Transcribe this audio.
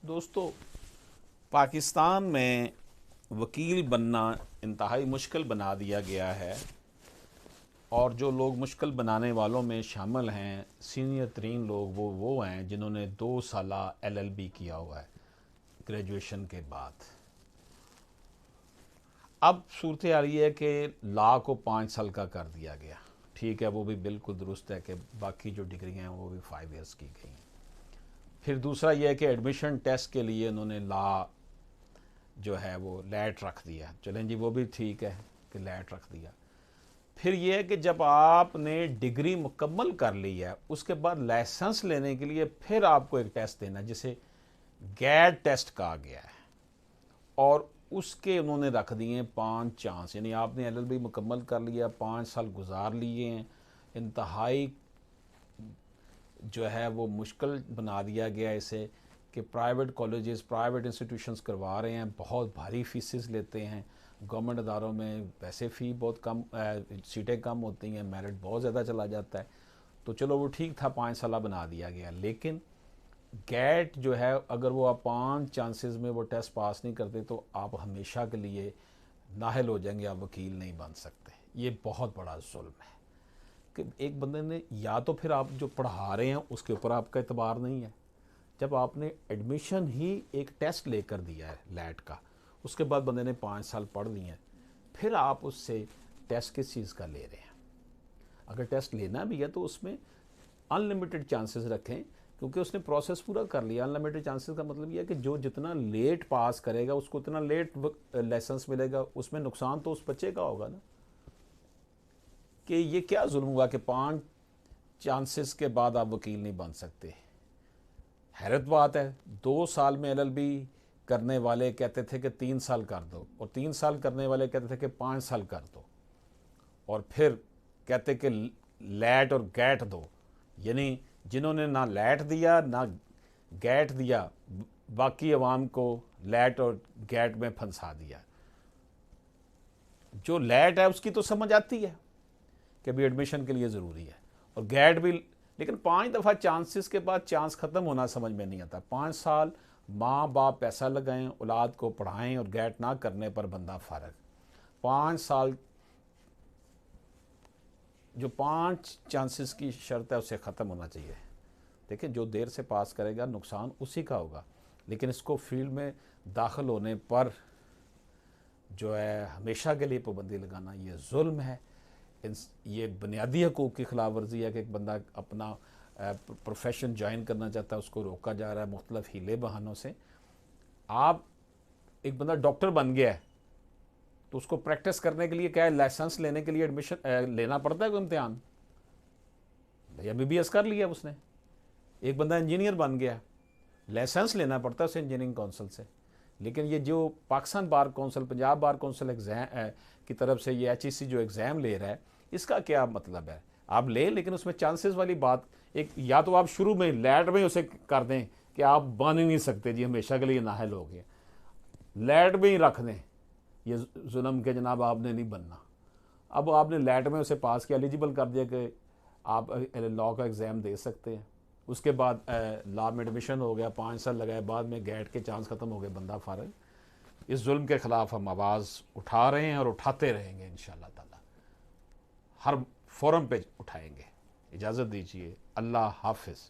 दोस्तों, पाकिस्तान में वकील बनना इंतहाई मुश्किल बना दिया गया है। और जो लोग मुश्किल बनाने वालों में शामिल हैं, सीनियर तरीन लोग वो हैं जिन्होंने 2 साल LLB किया हुआ है ग्रेजुएशन के बाद। अब सूरत हाल ये है कि लॉ को 5 साल का कर दिया गया। ठीक है, वो भी बिल्कुल दुरुस्त है कि बाकी जो डिग्रियाँ हैं वो भी 5 ईयर्स की गई। फिर दूसरा ये है कि एडमिशन टेस्ट के लिए उन्होंने लॉ जो है वो लैट रख दिया। चलें जी, वो भी ठीक है कि लैट रख दिया। फिर ये है कि जब आपने डिग्री मुकम्मल कर ली है, उसके बाद लाइसेंस लेने के लिए फिर आपको एक टेस्ट देना है जिसे गैट टेस्ट कहा गया है। और उसके उन्होंने रख दिए 5 चांस, यानी आपने LLB मुकम्मल कर लिया, 5 साल गुजार लिए हैं। इंतहाई जो है वो मुश्किल बना दिया गया इसे कि प्राइवेट कॉलेजेस, प्राइवेट इंस्टीट्यूशंस करवा रहे हैं, बहुत भारी फीसेस लेते हैं। गवर्नमेंट अदारों में वैसे फ़ी बहुत कम, सीटें कम होती हैं, मेरिट बहुत ज़्यादा चला जाता है। तो चलो वो ठीक था, 5 साल बना दिया गया। लेकिन गैट जो है, अगर वो आप 5 चांसेस में वो टेस्ट पास नहीं करते तो आप हमेशा के लिए नाअहल हो जाएंगे, आप वकील नहीं बन सकते। ये बहुत बड़ा जुल्म है कि एक बंदे ने, या तो फिर आप जो पढ़ा रहे हैं उसके ऊपर आपका एतबार नहीं है। जब आपने एडमिशन ही एक टेस्ट लेकर दिया है लैट का, उसके बाद बंदे ने 5 साल पढ़ लिए हैं, फिर आप उससे टेस्ट किस चीज़ का ले रहे हैं? अगर टेस्ट लेना भी है तो उसमें अनलिमिटेड चांसेस रखें, क्योंकि उसने प्रोसेस पूरा कर लिया। अनलिमिटेड चांसेस का मतलब यह है कि जो जितना लेट पास करेगा उसको उतना लेट लाइसेंस मिलेगा। उसमें नुकसान तो उस बच्चे का होगा ना। कि ये क्या जुल्म हुआ कि 5 चांसेस के बाद आप वकील नहीं बन सकते। हैरत बात है, 2 साल में LLB करने वाले कहते थे कि 3 साल कर दो, और 3 साल करने वाले कहते थे कि 5 साल कर दो, और फिर कहते कि लैट और गैट दो। यानी जिन्होंने ना लैट दिया ना गैट दिया, बाकी अवाम को लैट और गैट में फंसा दिया। जो लैट है उसकी तो समझ आती है कि अभी एडमिशन के लिए ज़रूरी है, और गैट भी। लेकिन 5 दफ़ा चांसेस के बाद चांस ख़त्म होना समझ में नहीं आता। 5 साल माँ बाप पैसा लगाएं, औलाद को पढ़ाएं, और गैट ना करने पर बंदा फारग। 5 साल जो 5 चांसेस की शर्त है उससे ख़त्म होना चाहिए। देखिए, जो देर से पास करेगा नुकसान उसी का होगा। लेकिन इसको फील्ड में दाखिल होने पर जो है हमेशा के लिए पाबंदी लगाना, ये जुल्म है। ये बुनियादी हकूक़ की खिलाफ वर्जी है कि एक बंदा अपना प्रोफेशन ज्वाइन करना चाहता है, उसको रोका जा रहा है मुख्तलिफ हीले बहानों से। आप, एक बंदा डॉक्टर बन गया है तो उसको प्रैक्टिस करने के लिए क्या है, लाइसेंस लेने के लिए एडमिशन लेना पड़ता है कोई इम्तिहान? भैया MBBS कर लिया उसने। एक बंदा इंजीनियर बन गया, लाइसेंस लेना पड़ता है उसे इंजीनियरिंग काउंसिल से। लेकिन ये जो Pakistan bar council, Punjab bar council exam की तरफ से ये HEC जो एग्ज़ाम ले रहा है, इसका क्या मतलब है? आप ले, लेकिन उसमें चांसेस वाली बात, एक या तो आप शुरू में लैट में उसे कर दें कि आप बन ही नहीं सकते जी, हमेशा के लिए नाहल हो गए, लैट में ही रख दें ये जुल्म के जनाब आपने नहीं बनना। अब आपने लैट में उसे पास किया, एलिजिबल कर दिया कि आप लॉ का एग्ज़ाम दे सकते हैं। उसके बाद लॉ में एडमिशन हो गया, 5 साल लगाए, बाद में गैट के चांस ख़त्म हो गए, बंदा फारग। इस जुल्म के ख़िलाफ़ हम आवाज़ उठा रहे हैं और उठाते रहेंगे इंशाअल्लाह ताला, हर फोरम पे उठाएंगे। इजाज़त दीजिए, अल्लाह हाफिज़।